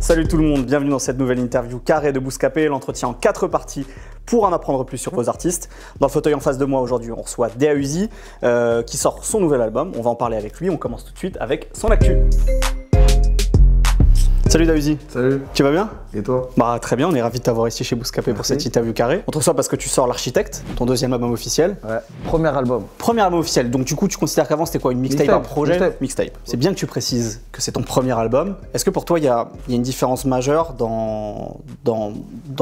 Salut tout le monde, bienvenue dans cette nouvelle interview carré de Bouscapé, l'entretien en 4 parties pour en apprendre plus sur vos artistes. Dans le fauteuil en face de moi aujourd'hui, on reçoit Dea Uzi qui sort son nouvel album. On va en parler avec lui, on commence tout de suite avec son actu. Salut Dea Uzi. Salut. Tu vas bien? Et toi? Bah très bien, on est ravis de t'avoir ici chez Bouscapé pour cette interview carrée. On te reçoit parce que tu sors L'Architecte, ton deuxième album officiel. Ouais, premier album. Premier album officiel, donc du coup tu considères qu'avant c'était quoi, une mixtape, un projet? Mixtape. C'est bien que tu précises que c'est ton premier album. Est-ce que pour toi il y a une différence majeure dans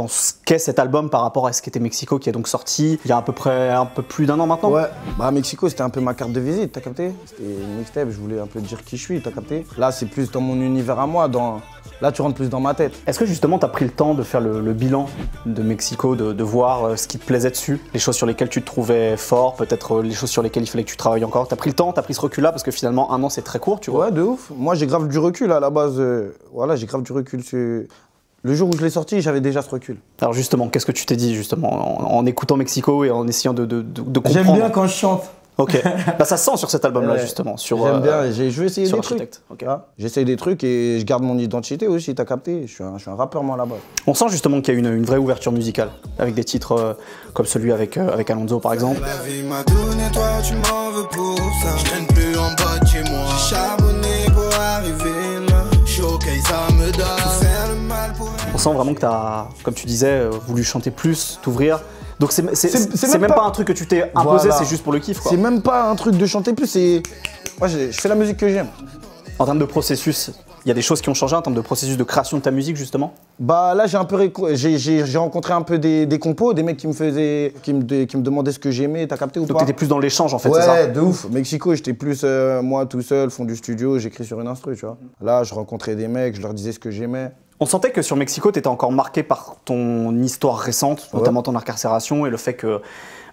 ce qu'est cet album par rapport à ce qu'était Mexico qui est donc sorti il y a à peu près un peu plus d'un an maintenant? Ouais, bah Mexico c'était un peu ma carte de visite, t'as capté? C'était une mixtape, je voulais un peu dire qui je suis, t'as capté? Là c'est plus dans mon univers à moi, là tu rentres plus dans ma tête. Est-ce que justement tu as pris le temps de faire le bilan de Mexico, de voir ce qui te plaisait dessus, les choses sur lesquelles tu te trouvais fort, peut-être les choses sur lesquelles il fallait que tu travailles encore? T'as pris le temps, t'as pris ce recul là parce que finalement un an c'est très court, tu vois? Ouais, de ouf. Moi j'ai grave du recul à la base, voilà, j'ai grave du recul sur... Le jour où je l'ai sorti, j'avais déjà ce recul. Alors justement, qu'est-ce que tu t'es dit justement en écoutant Mexico et en essayant de comprendre? J'aime bien quand je chante. Ok, bah ça sent sur cet album-là Ouais. justement. J'aime bien, je vais essayer des trucs. Okay. J'essaye des trucs et je garde mon identité aussi, t'as capté? Je suis un rappeur moi là-bas. On sent justement qu'il y a une vraie ouverture musicale, avec des titres comme celui avec Alonso par exemple. La vie m'a donné, toi tu m'en veux pour ça. Je traîne plus en bas de chez moi. J'ai charbonné pour arriver là. Je suis ok, ça me donne. Faut faire le mal pour... On sent vraiment que tu as, comme tu disais, voulu chanter plus, t'ouvrir. Donc c'est même pas un truc que tu t'es imposé, voilà. C'est juste pour le kiff quoi. C'est même pas un truc de chanter plus, c'est... Moi je fais la musique que j'aime. En termes de processus, il y a des choses qui ont changé en termes de processus de création de ta musique justement? Bah là j'ai un peu j'ai rencontré un peu des compos, des mecs qui me demandaient ce que j'aimais, t'as capté ou Donc pas? t'étais plus dans l'échange en fait, ouais, c'est ça? Ouais, de ouf. Mexico, j'étais plus moi tout seul, fond du studio, j'écris sur une instru, tu vois. Là je rencontrais des mecs, je leur disais ce que j'aimais. On sentait que sur Mexico, tu étais encore marqué par ton histoire récente, notamment ton incarcération et le fait que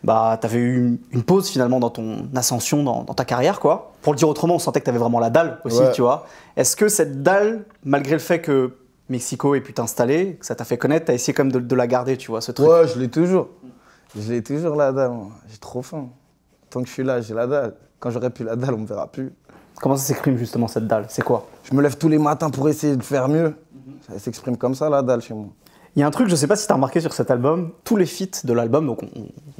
bah, tu avais eu une pause finalement dans ton ascension, dans ta carrière, quoi. Pour le dire autrement, on sentait que tu avais vraiment la dalle aussi, ouais. Tu vois. Est-ce que cette dalle, malgré le fait que Mexico ait pu t'installer, que ça t'a fait connaître, tu as essayé quand même de la garder, tu vois, ce truc? Ouais, je l'ai toujours. Je l'ai toujours la dalle, moi. J'ai trop faim. Tant que je suis là, j'ai la dalle. Quand j'aurai plus la dalle, on me verra plus. Comment ça s'exprime justement cette dalle? C'est quoi? Je me lève tous les matins pour essayer de faire mieux. Ça s'exprime comme ça, la dalle, chez moi. Il y a un truc, je sais pas si tu as remarqué sur cet album, tous les feats de l'album, donc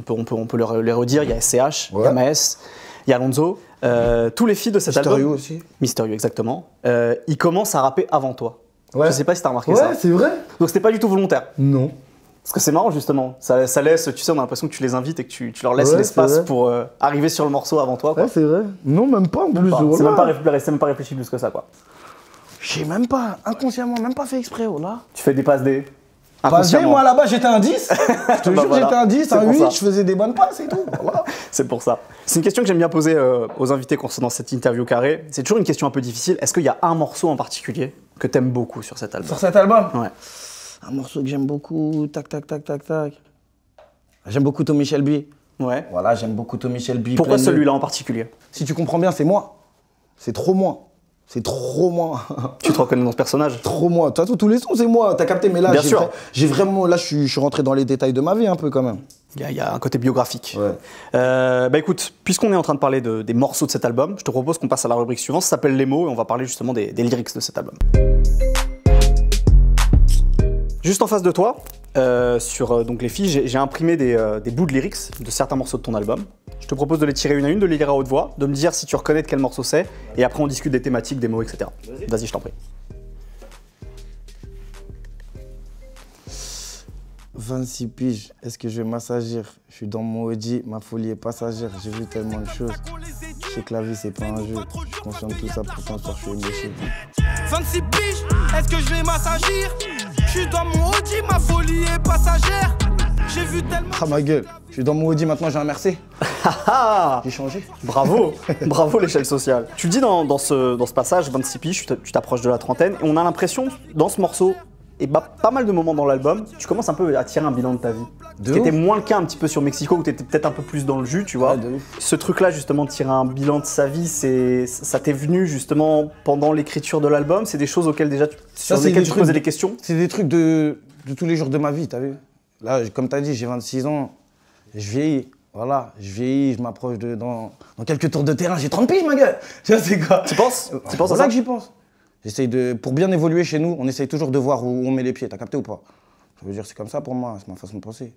on peut les redire, il y a SCH, il y a Maes, il y a Alonso, tous les feats de cet album... Mysterio aussi. Mysterio, exactement. Ils commencent à rapper avant toi. Ouais. Je sais pas si tu as remarqué ça. Ouais, c'est vrai. Donc c'était pas du tout volontaire. Non. Parce que c'est marrant justement, ça laisse, tu sais, on a l'impression que tu les invites et que tu leur laisses l'espace pour arriver sur le morceau avant toi. Quoi. Ouais, c'est vrai. Non, même pas en plus. C'est même pas réfléchi plus que ça, quoi. J'ai même pas, inconsciemment, même pas fait exprès, oh là. Tu fais des passes D. Passes D, moi là-bas j'étais un 10. Je te jure, voilà. j'étais un 10, un 8, je faisais des bonnes passes et tout. Voilà. C'est pour ça. C'est une question que j'aime bien poser aux invités concernant cette interview carrée. C'est toujours une question un peu difficile. Est-ce qu'il y a un morceau en particulier que t'aimes beaucoup sur cet album? Sur cet album? Ouais. Un morceau que j'aime beaucoup, tac, tac, tac, tac, tac. J'aime beaucoup Tommy Shelby. Ouais. Voilà, j'aime beaucoup Tommy Shelby. Pourquoi celui-là en particulier? Si tu comprends bien, c'est moi. C'est trop moi. C'est trop moi. Tu te reconnais dans ce personnage? Trop moi. De toute façon, tous les sons, c'est moi. T'as capté, mais là, Bien sûr. j'ai vraiment. Là, je suis rentré dans les détails de ma vie un peu quand même. Il y a un côté biographique. Ouais. Bah écoute, puisqu'on est en train de parler des morceaux de cet album, je te propose qu'on passe à la rubrique suivante. Ça s'appelle Les mots et on va parler justement des lyrics de cet album. Juste en face de toi, sur donc les fiches, j'ai imprimé des bouts de lyrics de certains morceaux de ton album. Je te propose de les tirer une à une, de les lire à haute voix, de me dire si tu reconnais de quel morceau c'est, et après on discute des thématiques, des mots, etc. Vas-y, je t'en prie. 26 piges, est-ce que je vais m'assagir? Je suis dans mon Audi, ma folie est passagère. J'ai vu tellement de choses. Je sais que la vie c'est pas un jeu. Je suis conscient de tout ça, pourtant ce soir je suis éméché. 26 piges, est-ce que je vais m'assagir? Je suis dans mon Audi, ma folie est passagère. J'ai vu tellement... Ah ma gueule, je suis dans mon Audi, maintenant j'ai un Mercedes. J'ai changé. Bravo, bravo l'échelle sociale. Tu le dis dans ce passage, 26 piges, tu t'approches de la trentaine, et on a l'impression, dans ce morceau, et bah, pas mal de moments dans l'album, tu commences un peu à tirer un bilan de ta vie. Ce qui était moins le cas un petit peu sur Mexico, où tu étais peut-être un peu plus dans le jus, tu vois. Ouais, ce truc-là, justement, de tirer un bilan de sa vie, ça t'est venu justement pendant l'écriture de l'album? C'est des choses auxquelles déjà sur lesquelles tu posais des questions? C'est des trucs de tous les jours de ma vie, t'as vu? Là, comme t'as dit, j'ai 26 ans, je vieillis. Voilà, je vieillis, je m'approche dans quelques tours de terrain, j'ai 30 piges, ma gueule. Tu vois, c'est quoi? Tu penses à C'est ça que j'y pense. Pour bien évoluer chez nous, on essaye toujours de voir où on met les pieds. T'as capté ou pas? Ça veut dire c'est comme ça pour moi, c'est ma façon de penser.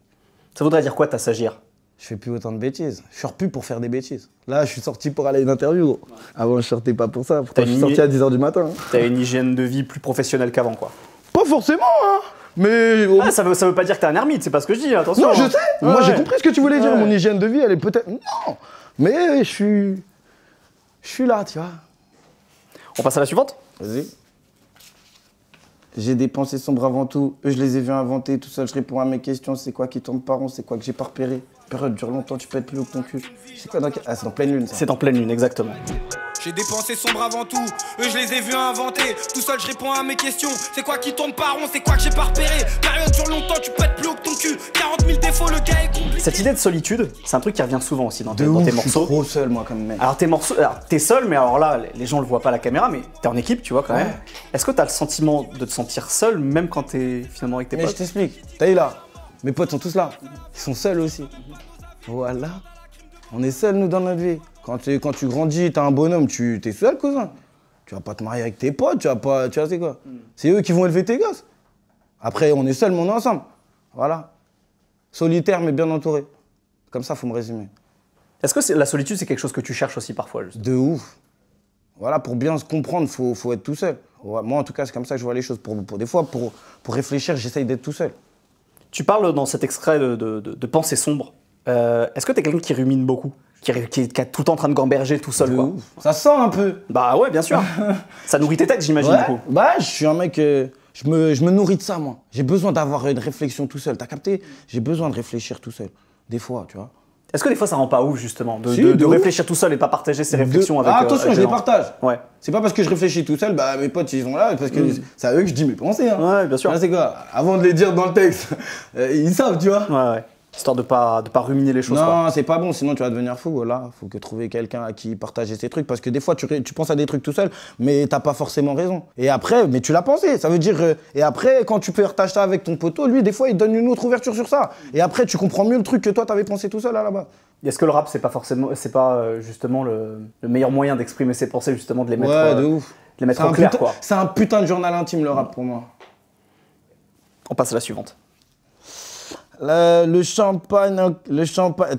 Ça voudrait dire quoi, t'assagir? Je fais plus autant de bêtises. Je sors plus pour faire des bêtises. Là, je suis sorti pour aller à une interview, gros. Avant, je sortais pas pour ça. Pourtant, je suis sorti à 10h du matin. T'as une hygiène de vie plus professionnelle qu'avant, quoi. Pas forcément, hein. Mais... Ah, ça veut pas dire que t'es un ermite, c'est pas ce que je dis, attention. Non, je sais. Ouais, Moi, j'ai ouais. compris ce que tu voulais dire. Ouais. Mon hygiène de vie, elle est peut-être... Non. Mais je suis là, tu vois. On passe à la suivante? Vas-y. J'ai des pensées sombres avant tout. Eux, je les ai vus inventer. Tout seul, je réponds à mes questions. C'est quoi qui tourne par rond? C'est quoi que j'ai pas repéré? Période dure longtemps, tu peux être plus haut que ton cul. C'est quoi Ah, c'est en pleine lune, ça. C'est en pleine lune, exactement. J'ai des pensées sombres avant tout, eux je les ai vus inventer. Tout seul je réponds à mes questions. C'est quoi qui tourne par rond, c'est quoi que j'ai pas repéré? Période dure longtemps, tu peux être plus haut que ton cul. 40 000 défauts, le gars est compliqué. Cette idée de solitude, c'est un truc qui revient souvent aussi dans tes Je suis morceaux. trop seul, moi, comme mec. Alors t'es seul, mais alors là, les gens le voient pas à la caméra, mais t'es en équipe, tu vois, quand même. Ouais. Est-ce que t'as le sentiment de te sentir seul, même quand t'es finalement avec tes Mais je potes? t'explique. T'as eu là. Mes potes sont tous là. Ils sont seuls aussi. Voilà. On est seuls, nous, dans notre vie. Quand tu grandis, t'es un bonhomme, t'es seul, cousin. Tu vas pas te marier avec tes potes, tu vois, c'est quoi? C'est eux qui vont élever tes gosses. Après, on est seuls, mais on est ensemble. Voilà. Solitaire, mais bien entouré. Comme ça, faut me résumer. Est-ce que la solitude, c'est quelque chose que tu cherches aussi parfois, juste? De ouf. Voilà, pour bien se comprendre, faut être tout seul. Ouais, moi, en tout cas, c'est comme ça que je vois les choses. Des fois, pour réfléchir, j'essaye d'être tout seul. Tu parles dans cet extrait de pensées sombres. Est-ce que t'es quelqu'un qui rumine beaucoup, qui est tout le temps en train de gamberger tout seul, De quoi? ouf. Ça sent un peu. Bah ouais, bien sûr. Ça nourrit tes têtes, j'imagine, Ouais. du coup. Bah, je suis un mec, je me nourris de ça, moi. J'ai besoin d'avoir une réflexion tout seul. T'as capté? J'ai besoin de réfléchir tout seul. Des fois, tu vois. Est-ce que des fois ça rend pas ouf, justement, Si, de de ouf. réfléchir tout seul et pas partager ses réflexions avec. Ah, attention, avec je les gens? partage. Ouais. C'est pas parce que je réfléchis tout seul, bah mes potes ils sont là, parce que c'est à eux que je dis mes pensées. Hein. Ouais, bien sûr. Là, c'est quoi? Avant de les dire dans le texte, ils savent, tu vois. Ouais, ouais. Histoire de pas ruminer les choses, quoi. Non, c'est pas bon, sinon tu vas devenir fou. Voilà, faut que trouver quelqu'un à qui partager ces trucs, parce que des fois tu penses à des trucs tout seul, mais t'as pas forcément raison. Et après, mais tu l'as pensé, ça veut dire. Et après, quand tu partages ça avec ton poteau, lui, des fois, il donne une autre ouverture sur ça. Et après, tu comprends mieux le truc que toi t'avais pensé tout seul à la base. Est-ce que le rap, c'est pas justement le meilleur moyen d'exprimer ses pensées, justement, de les mettre, Ouais, de ouf. de les mettre au clair, quoi. C'est un putain de journal intime, le rap, pour moi. On passe à la suivante. Le champagne,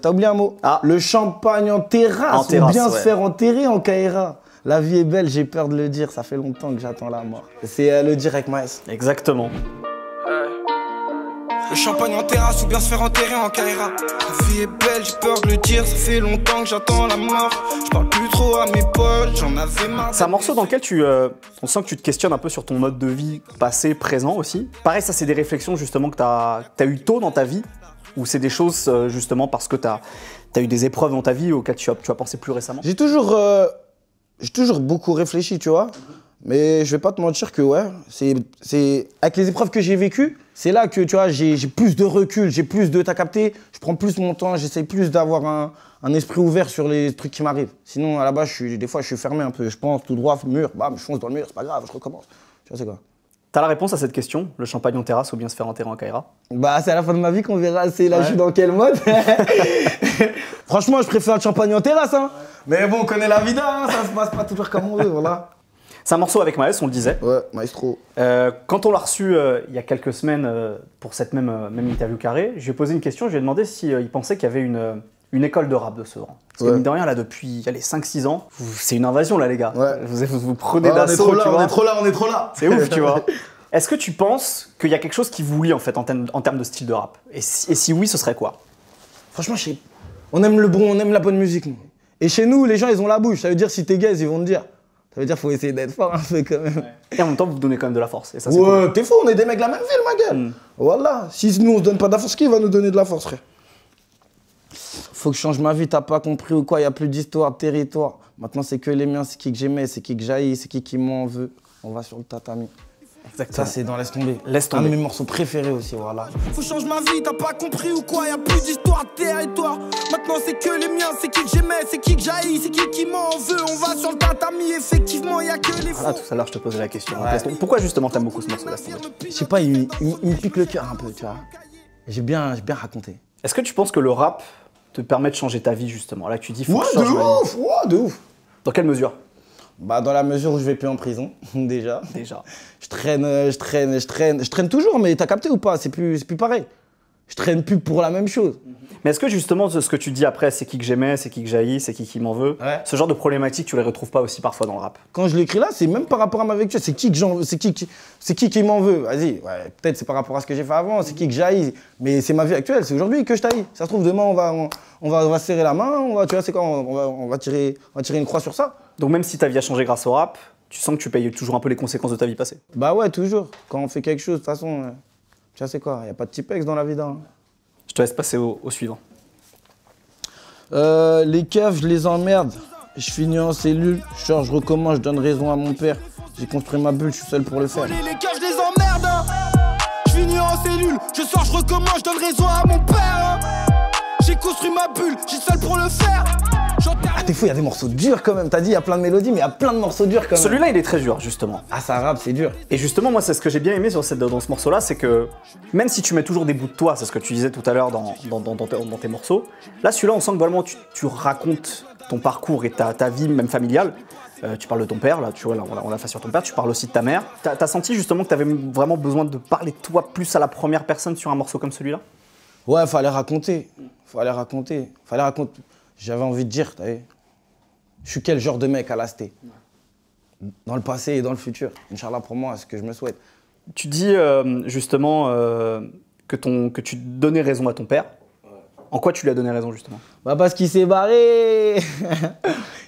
t'as oublié un mot? Ah. Le champagne en terrasse, En terrasse, ou bien se ouais. faire enterrer en Kaira. La vie est belle, j'ai peur de le dire, ça fait longtemps que j'attends la mort. C'est le dire avec Maes. Exactement. Le champagne en terrasse ou bien se faire enterrer en Kaira. La vie est belle, j'ai peur de le dire, ça fait longtemps que j'attends la mort. Je parle plus trop à mes potes, j'en avais marre. C'est un morceau dans lequel on sent que tu te questionnes un peu sur ton mode de vie passé, présent aussi. Pareil, ça c'est des réflexions justement que t'as eu tôt dans ta vie, ou c'est des choses justement parce que t'as eu des épreuves dans ta vie auxquelles tu as pensé plus récemment? J'ai toujours beaucoup réfléchi, tu vois. Mais je vais pas te mentir que ouais, c'est avec les épreuves que j'ai vécues, c'est là que tu vois, j'ai plus de recul, t'as capté, je prends plus mon temps, j'essaye plus d'avoir un esprit ouvert sur les trucs qui m'arrivent. Sinon, à la base, des fois, je suis fermé un peu. Je pense tout droit, mur, bam, je fonce dans le mur, c'est pas grave, je recommence. Tu vois, c'est quoi? T'as la réponse à cette question, le champagne en terrasse ou bien se faire enterrer en Kaira? Bah, c'est à la fin de ma vie qu'on verra c'est là, Ouais. je suis dans quel mode. Franchement, je préfère le champagne en terrasse, hein. Mais bon, on connaît la vida, hein, ça se passe pas toujours comme on veut, voilà. C'est un morceau avec Maes, on le disait. Ouais, maestro. Quand on l'a reçu il y a quelques semaines pour cette même interview carrée, je lui ai posé une question, je lui ai demandé s'il pensait qu'il y avait une école de rap de Sevran. Parce que Ouais. mine de rien, là, depuis 5-6 ans, c'est une invasion là les gars. Ouais. Vous prenez Ah, on est d'assaut, trop là, tu vois. on est trop là. C'est ouf, tu vois. Est-ce que tu penses qu'il y a quelque chose qui vous lie en fait en termes de style de rap? Et si oui, ce serait quoi? Franchement, on aime le bon, on aime la bonne musique, nous. Et chez nous, les gens, ils ont la bouche. Ça veut dire, si t'es gaze, ils vont te dire. Ça veut dire, faut essayer d'être fort un peu quand même. Et en même temps, vous donnez quand même de la force. Et ça, c'est cool. Ouais, t'es fou, on est des mecs de la même ville, ma gueule. Voilà. Si nous, on se donne pas de la force, qui va nous donner de la force, frère? Faut que je change ma vie, t'as pas compris ou quoi? Y a plus d'histoire, de territoire. Maintenant, c'est que les miens, c'est qui que j'aimais, c'est qui que j'haïs, c'est qui m'en veut. On va sur le tatami. Exactement. Ça, c'est dans Laisse tomber. Laisse Un de tomber. mes morceaux préférés aussi, voilà. Faut changer ma vie, t'as pas compris ou quoi? Y'a plus d'histoire, de territoire. Maintenant c'est que les miens, c'est qui que j'aimais, c'est qui que j'haïs, c'est qui m'en veut. On va sur le tatami, effectivement, y'a que les Voilà, faux. tout à l'heure, je te posais la question. Ouais. Laisse tomber. Pourquoi justement t'aimes beaucoup ce morceau, Laisse tomber? Je sais pas, il me pique le cœur un peu, tu vois. J'ai bien raconté. Est-ce que tu penses que le rap te permet de changer ta vie, justement? Là, tu dis, faut Ouais, que je change ma vie. ouais, de ouf. Dans quelle mesure? Bah, dans la mesure où je vais plus en prison, déjà. Déjà. Je traîne toujours, mais t'as capté ou pas? C'est plus pareil. Je traîne plus pour la même chose. Mais est-ce que justement, ce que tu dis après, c'est qui que j'aimais, c'est qui que j'haïs, c'est qui m'en veut, Ouais. ce genre de problématiques, tu les retrouves pas aussi parfois dans le rap? Quand je l'écris là, c'est même par rapport à ma vécu. C'est qui m'en veut? Vas-y, ouais, peut-être c'est par rapport à ce que j'ai fait avant, c'est qui que j'haïs. Mais c'est ma vie actuelle, c'est aujourd'hui que je t'haïs. Ça se trouve, demain, on va se serrer la main, tu vois, c'est quoi, on va tirer une croix sur ça. Donc même si ta vie a changé grâce au rap, tu sens que tu payes toujours un peu les conséquences de ta vie passée? Bah ouais, toujours. Quand on fait quelque chose, de toute façon, tu vois, c'est quoi, il n'y a pas de Tipex dans la vie d'un. Je te laisse passer au suivant. Les keufs, je les emmerde. Je finis en cellule, je recommence, je donne raison à mon père. J'ai construit ma bulle, je suis seul pour le faire. Les keufs, je les emmerde, hein. Je finis en cellule, je sors, je recommence, je donne raison à mon père, hein. J'ai construit ma bulle, je suis seul pour le faire. Ah, t'es fou, il y a des morceaux durs quand même. T'as dit, il y a plein de mélodies, mais il y a plein de morceaux durs quand même. Celui-là, il est très dur, justement. Ah, ça rappe, c'est dur. Et justement, moi, c'est ce que j'ai bien aimé dans ce morceau-là, c'est que même si tu mets toujours des bouts de toi, c'est ce que tu disais tout à l'heure dans tes morceaux, là, celui-là, on sent que vraiment tu racontes ton parcours et ta vie, même familiale. Tu parles de ton père, là, tu vois, là, on l'a fait sur ton père, tu parles aussi de ta mère. T'as senti justement que t'avais vraiment besoin de parler de toi plus à la première personne sur un morceau comme celui-là? Ouais, fallait raconter. J'avais envie de dire, t'as vu, je suis quel genre de mec à l'asté? Dans le passé et dans le futur. Inch'Allah, pour moi, c'est ce que je me souhaite. Tu dis justement que tu donnais raison à ton père. En quoi tu lui as donné raison, justement? Bah parce qu'il s'est barré.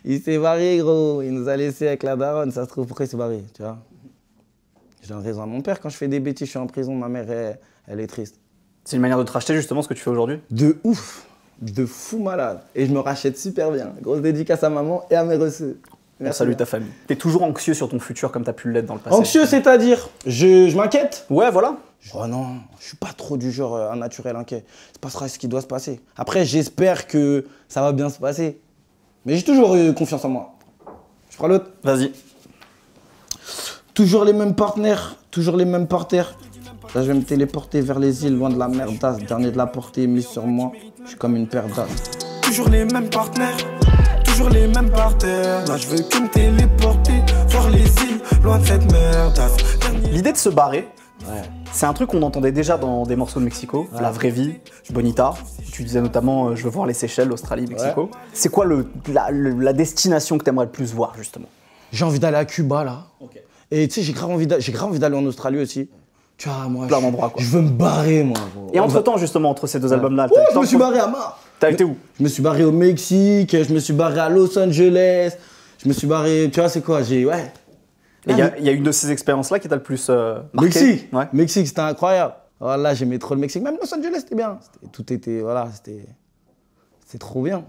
Il s'est barré, gros. Il nous a laissé avec la daronne. Ça se trouve, pourquoi il s'est barré, tu vois? Je donne raison à mon père. Quand je fais des bêtises, je suis en prison. Ma mère, elle est triste. C'est une manière de te racheter, justement, ce que tu fais aujourd'hui? De ouf. De fou malade. Et je me rachète super bien. Grosse dédicace à maman et à mes reçus. Merci. Salut ta famille. T'es toujours anxieux sur ton futur comme t'as pu l'être dans le passé? Anxieux, c'est-à-dire? Je m'inquiète? Ouais, voilà. Oh non, je suis pas trop du genre un naturel inquiet. Il se passera ce qui doit se passer. Après, j'espère que ça va bien se passer. Mais j'ai toujours eu confiance en moi. Je prends l'autre. Vas-y. Toujours les mêmes partenaires, toujours les mêmes parterres. Là, je vais me téléporter vers les îles, loin de la merdasse. Dernier de la portée, mise sur moi. Je suis comme une paire d'as. Toujours les mêmes partenaires, toujours les mêmes parterres. Là, je veux que me téléporter, voir les îles, loin de cette merdasse. L'idée de se barrer, Ouais. c'est un truc qu'on entendait déjà dans des morceaux de Mexico, La Vraie Vie, Bonita. Tu disais notamment je veux voir les Seychelles, l'Australie, Mexico. Ouais. C'est quoi la destination que tu aimerais le plus voir, justement? J'ai envie d'aller à Cuba, là. Okay. Et tu sais, j'ai grave envie d'aller en Australie aussi. Tu vois, moi, plein d'endroits, quoi. Je veux me barrer, moi. Gros. Et entre-temps, justement, entre ces deux albums-là, je me suis barré à Mar. T'as été où? Je me suis barré au Mexique, je me suis barré à Los Angeles, je me suis barré, tu vois, c'est quoi, ouais. Et il y a une de ces expériences-là qui t'a le plus marqué? Mexique, ouais. Mexique, c'était incroyable. Voilà, j'aimais trop le Mexique. Même Los Angeles, c'était bien. Tout était, voilà, c'était trop bien.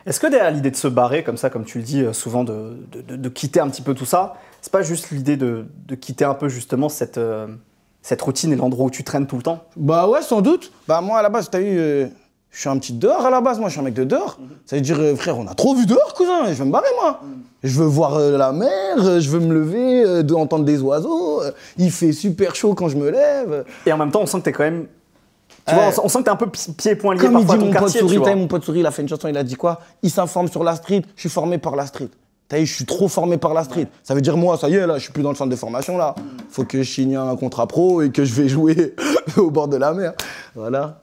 Est-ce que derrière l'idée de se barrer, comme ça, comme tu le dis souvent, de quitter un petit peu tout ça, c'est pas juste l'idée de quitter un peu justement cette routine et l'endroit où tu traînes tout le temps? Bah ouais, sans doute. Bah moi, à la base, t'as vu, je suis un petit dehors à la base. Moi, je suis un mec de dehors. Ça veut dire, frère, on a trop vu dehors, cousin. Je veux me barrer, moi. Je veux voir la mer, je veux me lever, entendre des oiseaux. Il fait super chaud quand je me lève. Et en même temps, on sent que t'es quand même... Tu vois, on sent que t'es un peu pieds et poings liés comme parfois à il dit ton quartier, pote tu vois. Mon pote Souris, il a fait une chanson, il a dit quoi? Il s'informe sur la street, je suis formé par la street. T'as vu, je suis trop formé par la street. Ça veut dire, moi, ça y est, là, je suis plus dans le centre de formation, là. Faut que je signe un contrat pro et que je vais jouer au bord de la mer. Voilà.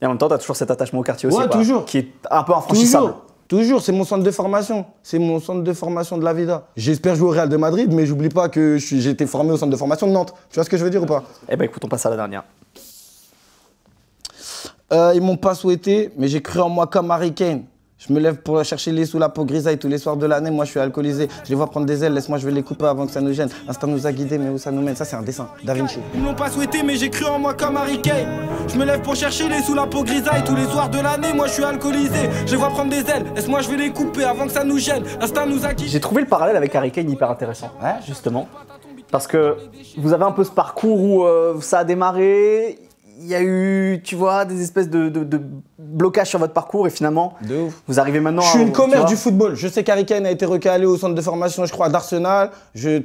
Et en même temps, t'as toujours cet attachement au quartier aussi, ouais, quoi, toujours. qui est un peu infranchissable. Toujours, c'est mon centre de formation. C'est mon centre de formation de la vida. J'espère jouer au Real de Madrid, mais j'oublie pas que j'ai été formé au centre de formation de Nantes. Tu vois ce que je veux dire ou pas? Eh ben écoute, on passe à la dernière. Ils m'ont pas souhaité, mais j'ai cru en moi comme Harry Kane. Je me lève pour chercher les sous la peau grisaille tous les soirs de l'année. Moi, je suis alcoolisé. Je les vois prendre des ailes. Laisse-moi, je vais les couper avant que ça nous gêne. L'instinct nous a guidés, mais où ça nous mène? Ça, c'est un dessin. Da Vinci. Ils m'ont pas souhaité, mais j'ai cru en moi comme Harry Kane. Je me lève pour chercher les sous la peau grisaille tous les soirs de l'année. Moi, je suis alcoolisé. Je les vois prendre des ailes. Laisse-moi, je vais les couper avant que ça nous gêne. L'instinct nous a guidés. J'ai trouvé le parallèle avec Harry Kane hyper intéressant. Ouais, justement. Parce que vous avez un peu ce parcours où ça a démarré. Il y a eu, tu vois, des espèces de blocages sur votre parcours et finalement, de ouf. Vous arrivez maintenant à... Je suis une commère du football. Je sais qu'Harry Kane a été recalé au centre de formation, je crois, d'Arsenal. C'est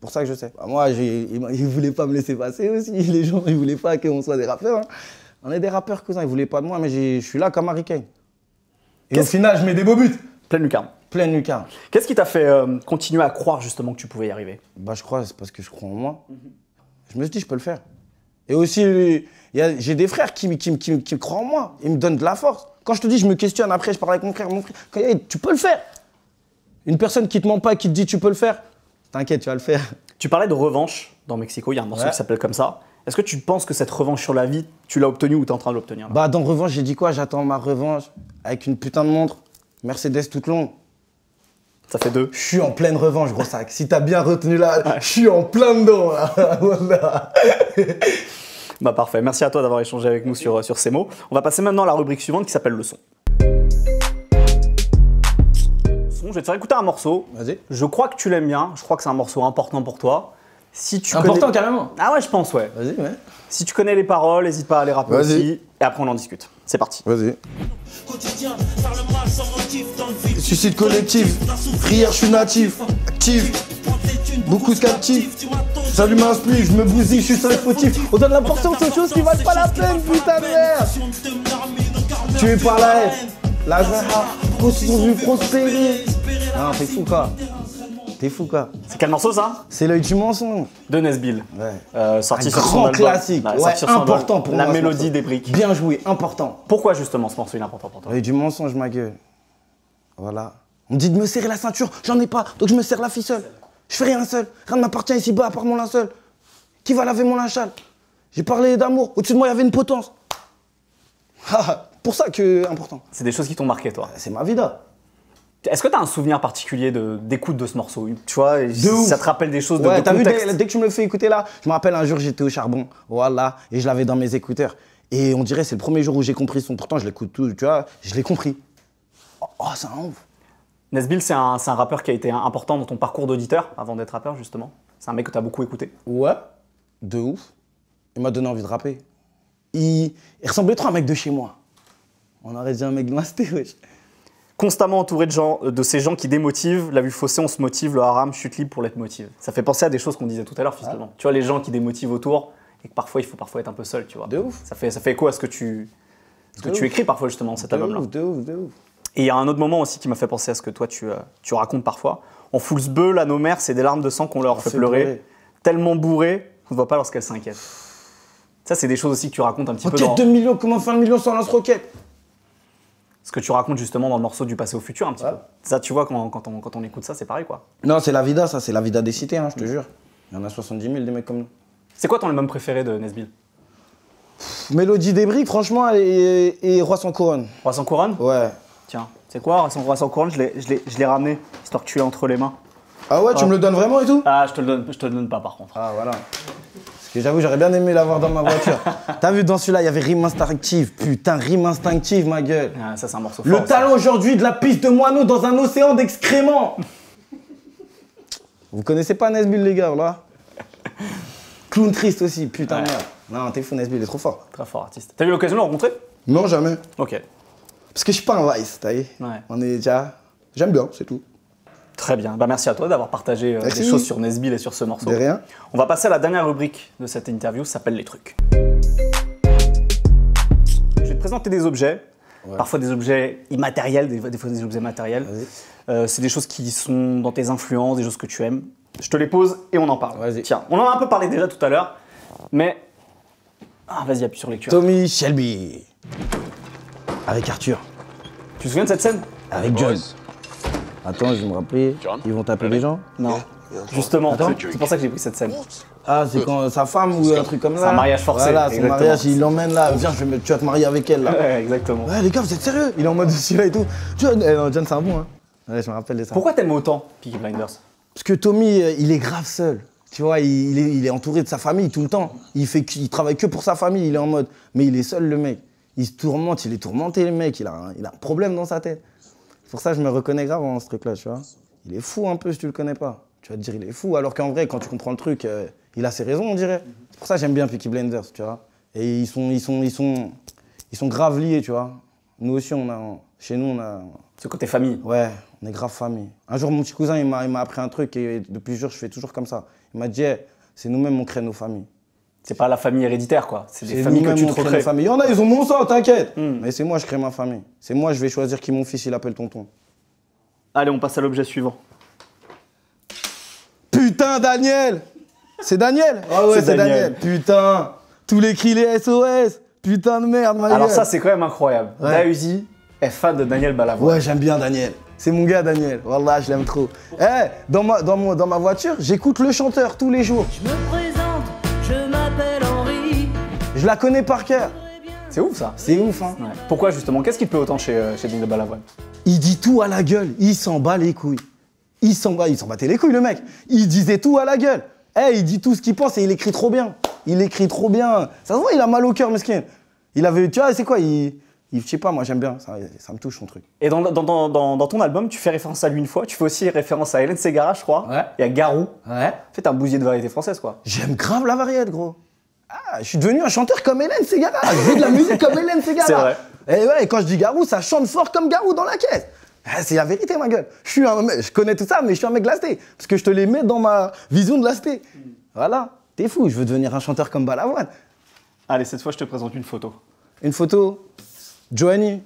pour ça que je sais. Bah, moi, ils ne voulaient pas me laisser passer aussi. Les gens, ils ne voulaient pas qu'on soit des rappeurs. Hein. On est des rappeurs, cousin. Ils ne voulaient pas de moi, mais je suis là comme Harry Kane. Et au final, je mets des beaux buts. Pleine lucarne. Pleine lucarne. Qu'est-ce qui t'a fait continuer à croire justement que tu pouvais y arriver? Bah, je crois, c'est parce que je crois en moi. Je me suis dit, je peux le faire. Et aussi, j'ai des frères qui croient en moi. Ils me donnent de la force. Quand je te dis, je me questionne, après, je parle avec mon frère. Hey, tu peux le faire. Une personne qui te ment pas, qui te dit, tu peux le faire, t'inquiète, tu vas le faire. Tu parlais de revanche dans Mexico, il y a un morceau qui s'appelle comme ça. Est-ce que tu penses que cette revanche sur la vie, tu l'as obtenue ou tu es en train de l'obtenir? Bah, dans revanche, j'ai dit quoi? J'attends ma revanche avec une putain de montre, Mercedes toute longue. Ça fait 2. Je suis en pleine revanche, gros sac. Si t'as bien retenu là, je suis en plein dedans là. Voilà. Bah parfait, merci à toi d'avoir échangé avec nous sur ces mots. On va passer maintenant à la rubrique suivante qui s'appelle le son. Je vais te faire écouter un morceau. Vas-y. Je crois que tu l'aimes bien, je crois que c'est un morceau important pour toi. Si tu Important carrément. Ah ouais, je pense, ouais. Vas-y, ouais. Si tu connais les paroles, n'hésite pas à les rappeler aussi. Et après, on en discute. C'est parti. Vas-y. Suicide collectif, prière, je suis natif, actif, beaucoup de captifs. J'allume un spliff, je me bousille, je suis seul fautif. On donne l'importance aux choses qui valent pas la peine, putain de merde. Tu es par la haine, la jaha, ils ont vu prospérer. Non, t'es fou quoi. T'es fou quoi. C'est quel morceau ça? C'est l'œil du mensonge. De Nesbill. Ouais. Sorti Un sur son grand album. classique. Ouais, important pour moi. La mélodie des briques. Bien joué, important. Pourquoi justement ce morceau il est important pour toi? L'œil du mensonge, ma gueule. Voilà. On me dit de me serrer la ceinture, j'en ai pas, donc je me serre la ficelle. Je fais rien seul, rien ne m'appartient ici-bas à part mon linceul. Qui va laver mon linge sale? J'ai parlé d'amour, au-dessus de moi il y avait une potence. Pour ça que important. C'est des choses qui t'ont marqué toi. C'est ma vida. Est-ce que tu as un souvenir particulier d'écoute de ce morceau? Tu vois, ouf. Ça te rappelle des choses de Ouais, t'as vu, contexte. dès que tu me le fais écouter là, je me rappelle un jour j'étais au charbon, voilà, et je l'avais dans mes écouteurs. Et on dirait c'est le premier jour où j'ai compris son, pourtant je l'écoute tout, tu vois, je l'ai compris. Oh, c'est un ouf. Nesbill, c'est un rappeur qui a été important dans ton parcours d'auditeur avant d'être rappeur justement. C'est un mec que tu as beaucoup écouté. Ouais, de ouf. Il m'a donné envie de rapper. Il ressemblait trop à un mec de chez moi. On aurait dit un mec de ma cité, wesh. Constamment entouré de ces gens qui démotivent, la vue faussée, on se motive, le haram, chute libre pour l'être motive. Ça fait penser à des choses qu'on disait tout à l'heure finalement. Tu vois, les gens qui démotivent autour et que parfois il faut être un peu seul, tu vois. De ouf. Ça fait écho à ce que tu écris parfois justement dans cet album-là. De ouf. Et il y a un autre moment aussi qui m'a fait penser à ce que toi tu racontes parfois. On fout le sbeul à nos mères, c'est des larmes de sang qu'on leur fait pleurer. Tellement bourrées qu'on ne voit pas lorsqu'elles s'inquiètent. Ça, c'est des choses aussi que tu racontes un petit peu dans... 2 millions, comment faire 1 million sans lance-roquette? Ce que tu racontes justement dans le morceau du passé au futur un petit peu. Ça, tu vois, quand on écoute ça, c'est pareil quoi. Non, c'est la vida, ça, c'est la vida des cités, hein, je te jure. Il y en a 70 000 des mecs comme nous. C'est quoi ton album préféré de Nesbill? Mélodie des briques, franchement, et Roi sans couronne. Roi sans couronne? Ouais. Tiens, c'est quoi Roi sans couronne? Je l'ai ramené, histoire que tu l'aies entre les mains. Ah ouais, tu me le donnes vraiment et tout? Ah, je te le donne pas par contre. Ah voilà. Parce que j'avoue, j'aurais bien aimé l'avoir dans ma voiture. T'as vu, dans celui-là, il y avait Rime Instinctive. Putain, Rime Instinctive, ma gueule. Ah, ça, c'est un morceau fort. Le talent aujourd'hui de la piste de moineau dans un océan d'excréments. Vous connaissez pas Nesbill, les gars, là? Clown triste aussi, putain de merde. Non, t'es fou, Nesbill, il est trop fort. Très fort artiste. T'as eu l'occasion de le rencontrer? Non, jamais. Ok. Parce que je suis pas un vice, t'as vu? Ouais. On est déjà... J'aime bien, c'est tout. Très bien. Bah, merci à toi d'avoir partagé des choses sur Nesbill et sur ce morceau. De rien. On va passer à la dernière rubrique de cette interview, ça s'appelle les trucs. Je vais te présenter des objets, parfois des objets immatériels, des fois des objets matériels. C'est des choses qui sont dans tes influences, des choses que tu aimes. Je te les pose et on en parle. Vas-y. Tiens, on en a un peu parlé déjà tout à l'heure, mais... Ah, vas-y, appuie sur lecture. Tommy Shelby. Avec Arthur. Tu te souviens de cette scène? Avec John. Attends, je vais me rappeler. Ils vont taper les gens? Non. Justement, Attends. c'est pour ça que j'ai pris cette scène. Ah, c'est quand sa femme ou un truc comme ça? C'est un mariage forcé. Voilà, son exactement. mariage, il l'emmène là. Viens, tu vas te marier avec elle là. Ouais, exactement. Ouais, les gars, vous êtes sérieux? Il est en mode celui-là et tout. John, non, John, c'est un bon, hein. Ouais, je me rappelle de ça. Pourquoi t'aimes autant Peaky Blinders? Parce que Tommy, il est grave seul. Tu vois, il est entouré de sa famille tout le temps. Il travaille que pour sa famille, il est en mode. Mais il est seul, le mec. Il se tourmente, il est tourmenté, le mec. Il a un problème dans sa tête. C'est pour ça que je me reconnais grave dans ce truc-là, tu vois. Il est fou un peu si tu le connais pas. Tu vas te dire, il est fou. Alors qu'en vrai, quand tu comprends le truc, il a ses raisons, on dirait. C'est pour ça que j'aime bien Peaky Blinders, tu vois. Et ils sont grave liés, tu vois. Nous aussi, chez nous, on a... Ce côté famille. Ouais, on est grave famille. Un jour, mon petit cousin, il m'a appris un truc et depuis ce jour, je fais toujours comme ça. Il m'a dit, hey, c'est nous-mêmes, on crée nos familles. C'est pas la famille héréditaire, quoi. C'est des familles que tu te recrées. Il y en a, ils ont mon sang, t'inquiète. Mais c'est moi, je crée ma famille. C'est moi, je vais choisir qui mon fils, il appelle tonton. Allez, on passe à l'objet suivant. Putain, Daniel! C'est Daniel? Ah ouais, c'est Daniel. Putain, tous les cris, les SOS. Putain de merde, ma Alors gueule. ça, c'est quand même incroyable. Ouais. Dahuzi est fan de Daniel Balavoine. Ouais, j'aime bien Daniel. C'est mon gars, Daniel. Wallah, je l'aime trop. Eh, dans ma voiture, j'écoute le chanteur tous les jours. Je me présente, je m'appelle Henri. Je la connais par cœur. C'est ouf, ça. C'est ouf, hein. Ouais. Pourquoi, justement? Qu'est-ce qui te plaît autant chez Daniel Balavoine? Il dit tout à la gueule. Il s'en bat les couilles. Il s'en battait les couilles, le mec. Il disait tout à la gueule. Eh, il dit tout ce qu'il pense et il écrit trop bien. Il écrit trop bien. Ça se voit, il a mal au cœur, mesquin. Il avait, tu vois, c'est quoi, je sais pas, moi j'aime bien, ça me touche son truc. Et dans ton album, tu fais référence à lui une fois, tu fais aussi référence à Hélène Ségara, je crois. Ouais. Et à Garou. Ouais. En fait, t'es un bousier de variété française, quoi. J'aime grave la variété, gros. Ah, je suis devenu un chanteur comme Hélène Ségara. Je fais de la musique comme Hélène Ségara. C'est vrai. Et ouais, et quand je dis Garou, ça chante fort comme Garou dans la caisse. Ah, c'est la vérité, ma gueule. Je connais tout ça, mais je suis un mec lasté. Parce que je te les mets dans ma vision de lasté. Voilà, t'es fou, je veux devenir un chanteur comme Balavoine. Allez, cette fois, je te présente une photo. Une photo, Joanie.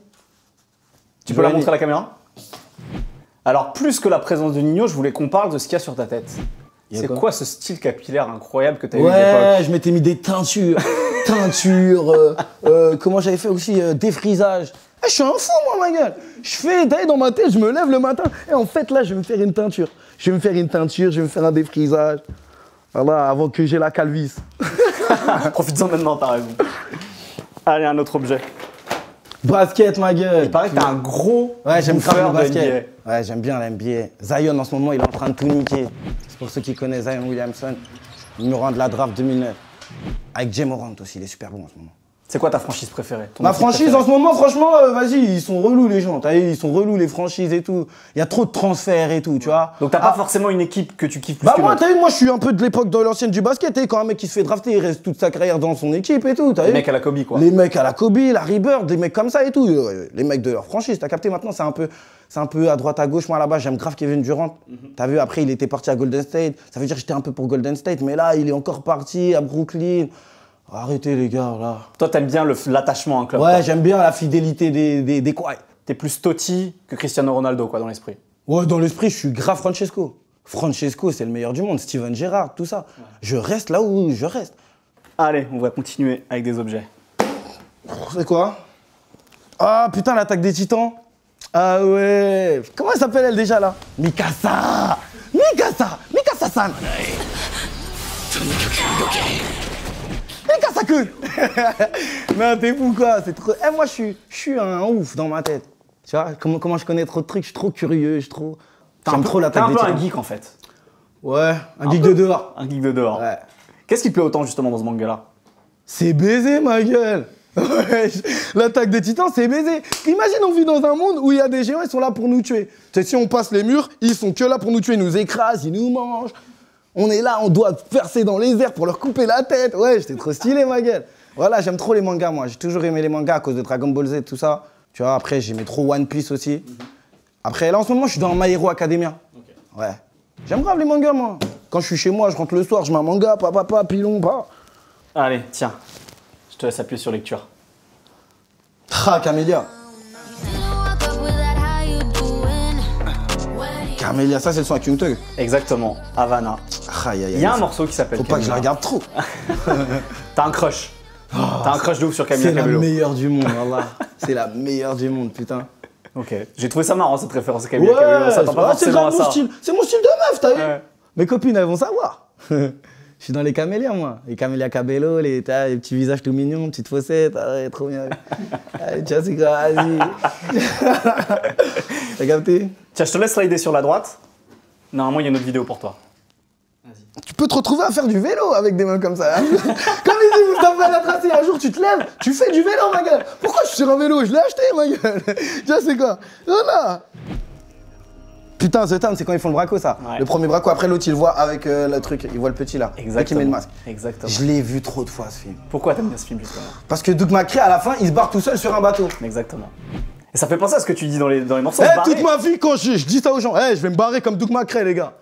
Tu peux la montrer à la caméra? Alors, plus que la présence de Nino, je voulais qu'on parle de ce qu'il y a sur ta tête. C'est quoi ce style capillaire incroyable que tu as eu à l'époque? Ouais, je m'étais mis des teintures. Comment j'avais fait aussi défrisage. Je suis un fou, moi, ma gueule. Je fais, dans ma tête, je me lève le matin. Et en fait, là, je vais me faire une teinture. Je vais me faire un défrisage. Voilà, avant que j'ai la calvitie. Profites-en maintenant, t'as raison. Allez, un autre objet. Basket, ma gueule. Il paraît que t'as un gros Ouais, j'aime grave bouffeur le de basket. NBA. Ouais, j'aime bien la NBA. Zion, en ce moment, il est en train de tout niquer. C'est pour ceux qui connaissent Zion Williamson. Numéro 1 de la draft 2009. Avec Jay Morant aussi, il est super bon en ce moment. C'est quoi ta franchise préférée? Ma franchise en ce moment, franchement, vas-y, ils sont relous les gens. T'as vu, ils sont relous les franchises et tout. Il y a trop de transferts et tout, tu vois. Donc t'as pas forcément une équipe que tu kiffes plus Bah que moi, l'autre. t'as vu, moi je suis un peu de l'époque de l'ancienne du basket. Et quand un mec qui se fait drafter, il reste toute sa carrière dans son équipe et tout. T'as Les vu. mecs à la Kobe, quoi. Les mecs à la Kobe, Larry Bird, des mecs comme ça et tout. Les mecs de leur franchise, t'as capté maintenant, c'est un peu à droite à gauche. Moi là-bas, j'aime grave Kevin Durant. T'as vu, après il était parti à Golden State. Ça veut dire que j'étais un peu pour Golden State, mais là il est encore parti à Brooklyn. Arrêtez les gars là. Toi, t'aimes bien l'attachement à un club. Ouais, j'aime bien la fidélité des quoi. T'es plus Totti que Cristiano Ronaldo, quoi, dans l'esprit. Ouais, dans l'esprit, je suis grave Francesco. Francesco, c'est le meilleur du monde. Steven Gerrard, tout ça. Ouais. Je reste là où je reste. Allez, on va continuer avec des objets. C'est quoi? Ah putain, l'attaque des Titans. Ah ouais. Comment elle s'appelle elle déjà là? Mikasa. Mikasa-san. Mikasa-kun. Non, t'es fou quoi, c'est trop... Eh, moi, je suis un ouf dans ma tête. Tu vois, comment je connais trop de trucs, je suis trop curieux, j'aime trop l'attaque des Titans. T'es un peu un geek en fait. Ouais, un geek de dehors. Un geek de dehors. Ouais. Qu'est-ce qui te plaît autant justement dans ce manga-là? C'est baisé, ma gueule. Ouais, l'attaque des Titans, c'est baisé. Imagine, on vit dans un monde où il y a des géants, ils sont là pour nous tuer. Tu sais, si on passe les murs, ils sont que là pour nous tuer, ils nous écrasent, ils nous mangent. On est là, on doit percer dans les airs pour leur couper la tête. Ouais, j'étais trop stylé, ma gueule. Voilà, j'aime trop les mangas, moi. J'ai toujours aimé les mangas à cause de Dragon Ball Z et tout ça. Tu vois, après, j'aimais trop One Piece aussi. Après, là, en ce moment, je suis dans My Hero Academia. Okay. Ouais. J'aime grave les mangas, moi. Quand je suis chez moi, je rentre le soir, je mets un manga, papa, pilon, pas. Allez, tiens. Je te laisse appuyer sur lecture. Ah, Camélia. Camélia, ça, c'est le son avec Young Thug. Exactement, Havana. Il y a un morceau qui s'appelle Faut pas que je la regarde trop. T'as un crush. T'as un crush de ouf sur Camila Cabello. C'est la meilleure du monde, voilà. C'est la meilleure du monde, putain. Ok. J'ai trouvé ça marrant cette référence à Camila Cabello. Ça t'en pas forcément à ça. C'est mon style de meuf, t'as vu? Mes copines, elles vont savoir. Je suis dans les camélias, moi. Les camélias Cabello, les petits visages tout mignons, petites fossettes, trop bien. Tiens, c'est quoi, vas-y. T'as capté? Tiens, je te laisse slider sur la droite. Normalement, il y a une autre vidéo pour toi. Tu peux te retrouver à faire du vélo avec des mains comme ça. Hein. Comme il dit Moustapha Latraci, un jour tu te lèves, tu fais du vélo, ma gueule. Pourquoi je suis sur un vélo? Je l'ai acheté, ma gueule. Tu vois, c'est quoi? Voilà. Putain, The Town, c'est quand ils font le braco, ça. Ouais. Le premier braco, après l'autre, il voit avec le truc, il voit le petit là. Exactement. Qui met le masque. Exactement. Je l'ai vu trop de fois, ce film. Pourquoi t'aimes bien ce film, justement? Parce que Doug McCree, à la fin, il se barre tout seul sur un bateau. Exactement. Et ça fait penser à ce que tu dis dans les morceaux. Toute ma vie, quand je dis ça aux gens, je vais me barrer comme Doug McCree, les gars.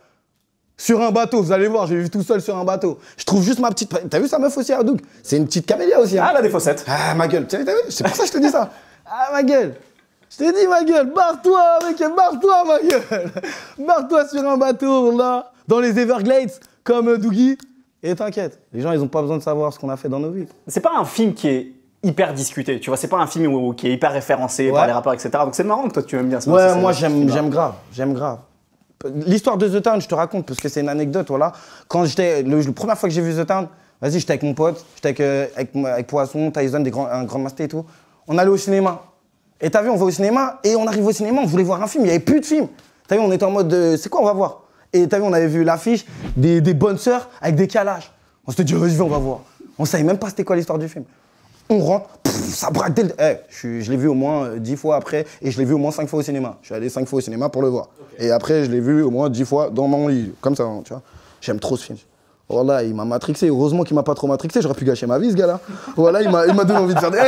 Sur un bateau, vous allez voir, j'ai vu tout seul sur un bateau. Je trouve juste ma petite... T'as vu sa meuf aussi, Hadouk? C'est une petite camélia aussi. Hein. Ah, elle a des fossettes. Ah, ma gueule, t'as vu? C'est pour ça que je te dis ça. Ah, ma gueule. Je t'ai dit, ma gueule, barre-toi, mec, barre-toi, ma gueule. Barre-toi sur un bateau, là, dans les Everglades, comme Dougie. Et t'inquiète, les gens, ils ont pas besoin de savoir ce qu'on a fait dans nos vies. C'est pas un film qui est hyper discuté, tu vois, c'est pas un film qui est hyper référencé par les rappeurs, etc. Donc c'est marrant que toi tu aimes bien ça. Ouais, moi j'aime grave. L'histoire de The Town, je te raconte parce que c'est une anecdote, voilà. Quand j'étais, la première fois que j'ai vu The Town, vas-y, j'étais avec mon pote, j'étais avec Poisson, Tyson, un grand master et tout. On allait au cinéma. Et t'as vu, on va au cinéma et on arrive au cinéma, on voulait voir un film, il y avait plus de film. T'as vu, on était en mode, c'est quoi, on va voir. Et t'as vu, on avait vu l'affiche des bonnes sœurs avec des calages. On s'était dit, vas-y, on va voir. On savait même pas c'était quoi l'histoire du film. On rentre, ça braque dès le... je l'ai vu au moins 10 fois après et je l'ai vu au moins 5 fois au cinéma. Je suis allé 5 fois au cinéma pour le voir. Okay. Et après, je l'ai vu au moins 10 fois dans mon lit, comme ça, tu vois. J'aime trop ce film. Voilà, il m'a matrixé. Heureusement qu'il m'a pas trop matrixé, j'aurais pu gâcher ma vie, ce gars-là. Voilà, il m'a donné envie de faire des...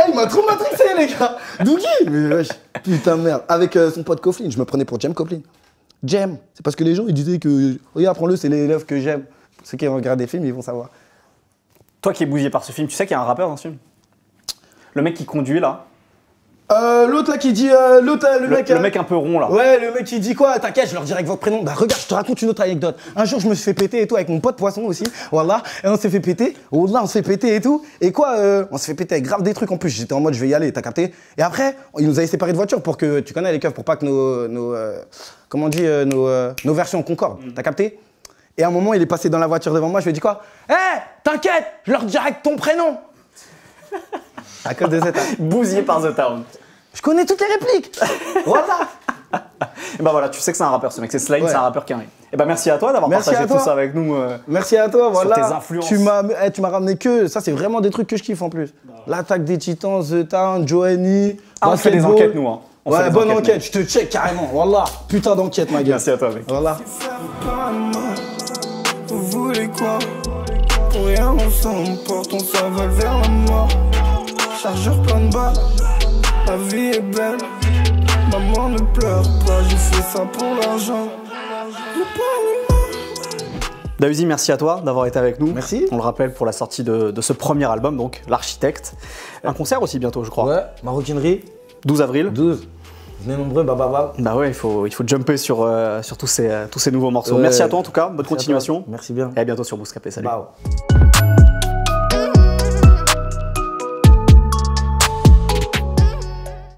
il m'a trop matrixé, les gars. Dougie. Mais wesh, putain de merde. Avec son pote Coughlin, je me prenais pour Jem Coughlin. Jem, c'est parce que les gens, ils disaient que... Regarde, prends-le, c'est l'élève que j'aime. Ceux qui regardent des films, ils vont savoir. Toi qui es bousillé par ce film, tu sais qu'il y a un rappeur dans ce film? Le mec qui conduit là. L'autre là qui dit. Le mec un peu rond là. Ouais, le mec qui dit quoi? T'inquiète, je leur dirai avec votre prénom. Bah regarde, je te raconte une autre anecdote. Un jour, je me suis fait péter et tout avec mon pote Poisson aussi. Voilà. Et on s'est fait péter. Là, on s'est fait péter et tout. Et quoi on s'est fait péter avec grave des trucs en plus. J'étais en mode, je vais y aller, t'as capté? Et après, ils nous avaient séparés de voiture pour que. Tu connais les keufs, pour pas que comment on dit? Nos versions concordent. T'as capté? Et à un moment, il est passé dans la voiture devant moi. Je lui ai dit quoi? T'inquiète, je leur dirai avec ton prénom. À cause de The Town. Bousillé par The Town. Je connais toutes les répliques. Voilà. Et bah voilà, tu sais que c'est un rappeur ce mec, c'est Slime, c'est un rappeur carré. Et bah merci à toi d'avoir partagé tout ça avec nous. Merci à toi, voilà. Sur tes influences. Tu m'as ramené que ça, c'est vraiment des trucs que je kiffe en plus. L'attaque des Titans, The Town, Joanie. On fait des enquêtes nous. Hein. Ouais, bonne enquête, je te check carrément. Voilà, putain d'enquête ma gueule. Merci à toi mec. Voilà. Vous voulez quoi? Pour rien on s'emporte, on s'envole vers la mort. Chargeur plein de balles, la vie est belle. Maman ne pleure pas, j'ai fait ça pour l'argent. Dahuzi, merci à toi d'avoir été avec nous. Merci. On le rappelle pour la sortie de ce premier album, donc L'Architecte. Un concert aussi bientôt, je crois. Ouais, maroquinerie. 12 avril. 12. Venez nombreux, bah. Bah ouais, il faut jumper sur tous ces nouveaux morceaux. Merci à toi en tout cas, bonne continuation. Merci bien. Et à bientôt sur Bouscapé, salut. Bah.